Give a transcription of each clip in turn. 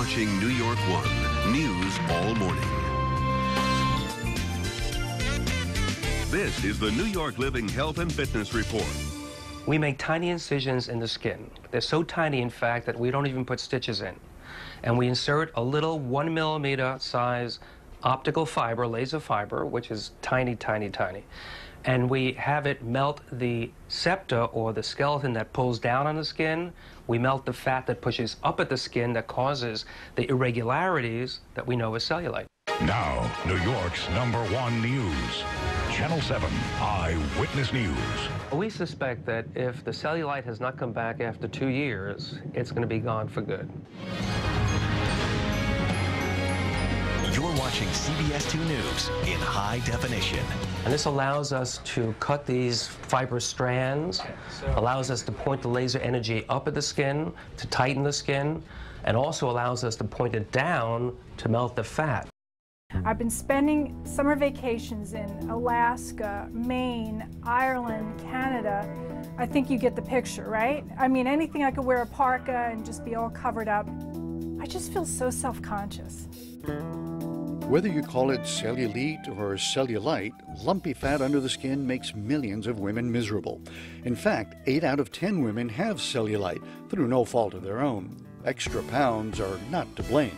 watching New York One News all morning. This is the New York Living Health and Fitness Report. We make tiny incisions in the skin. They're so tiny, in fact, that we don't even put stitches in. And we insert a little 1 millimeter size optical fiber, laser fiber, which is tiny, tiny, tiny. And we have it melt the septa, or the skeleton that pulls down on the skin. We melt the fat that pushes up at the skin that causes the irregularities that we know as cellulite. Now, New York's #1 news. Channel 7 Eyewitness News. We suspect that if the cellulite has not come back after 2 years, it's going to be gone for good. You're watching CBS 2 News in high definition. And this allows us to cut these fibrous strands, allows us to point the laser energy up at the skin, to tighten the skin, and also allows us to point it down to melt the fat. I've been spending summer vacations in Alaska, Maine, Ireland, Canada. I think you get the picture, right? I mean, anything I could wear a parka and just be all covered up. I just feel so self-conscious. Whether you call it cellulite or cellulite, lumpy fat under the skin makes millions of women miserable. In fact, 8 out of 10 women have cellulite through no fault of their own. Extra pounds are not to blame.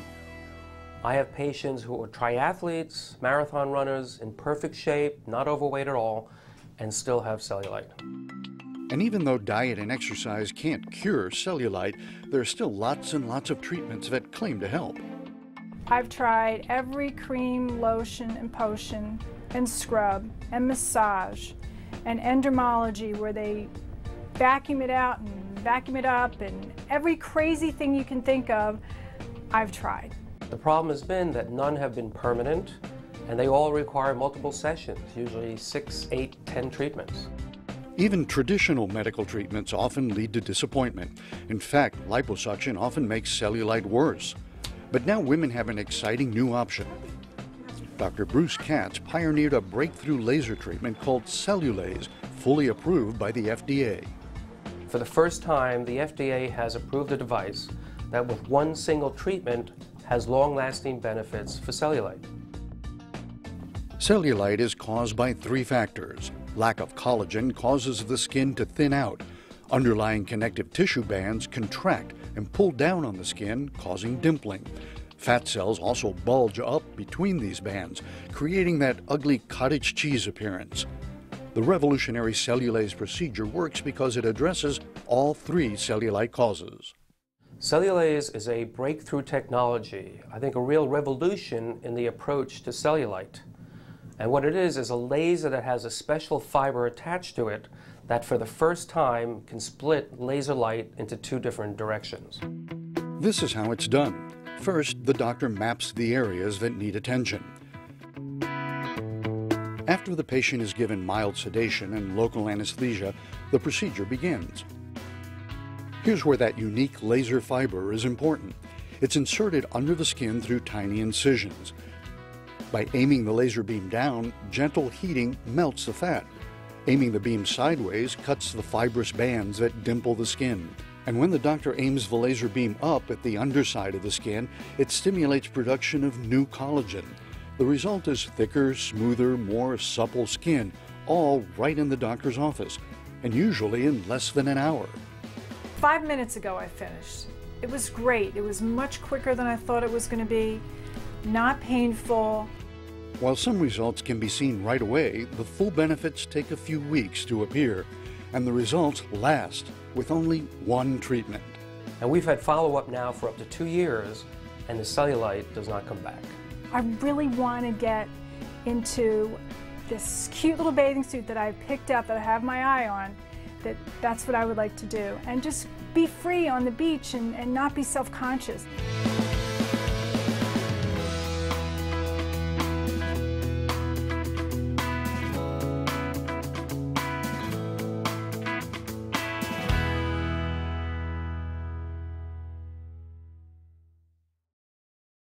I have patients who are triathletes, marathon runners, in perfect shape, not overweight at all, and still have cellulite. And even though diet and exercise can't cure cellulite, there are still lots and lots of treatments that claim to help. I've tried every cream, lotion, and potion, and scrub, and massage, and endermology, where they vacuum it out and vacuum it up, and every crazy thing you can think of, I've tried. The problem has been that none have been permanent, and they all require multiple sessions, usually 6, 8, 10 treatments. Even traditional medical treatments often lead to disappointment. In fact, liposuction often makes cellulite worse. But now women have an exciting new option. Dr. Bruce Katz pioneered a breakthrough laser treatment called Cellulaze, fully approved by the FDA. For the first time, the FDA has approved a device that with one single treatment has long-lasting benefits for cellulite. Cellulite is caused by 3 factors. Lack of collagen causes the skin to thin out. Underlying connective tissue bands contract and pull down on the skin, causing dimpling. Fat cells also bulge up between these bands, creating that ugly cottage cheese appearance. The revolutionary Cellulaze procedure works because it addresses all 3 cellulite causes. Cellulaze is a breakthrough technology, I think a real revolution in the approach to cellulite. And what it is a laser that has a special fiber attached to it that for the first time can split laser light into 2 different directions. This is how it's done. First, the doctor maps the areas that need attention. After the patient is given mild sedation and local anesthesia, the procedure begins. Here's where that unique laser fiber is important. It's inserted under the skin through tiny incisions. By aiming the laser beam down, gentle heating melts the fat. Aiming the beam sideways cuts the fibrous bands that dimple the skin. And when the doctor aims the laser beam up at the underside of the skin, it stimulates production of new collagen. The result is thicker, smoother, more supple skin, all right in the doctor's office, and usually in less than an hour. 5 minutes ago I finished. It was great. It was much quicker than I thought it was going to be, not painful. While some results can be seen right away, the full benefits take a few weeks to appear, and the results last with only 1 treatment. And we've had follow-up now for up to 2 years, and the cellulite does not come back. I really want to get into this cute little bathing suit that I picked up, that I have my eye on. That's what I would like to do, and just be free on the beach and not be self-conscious.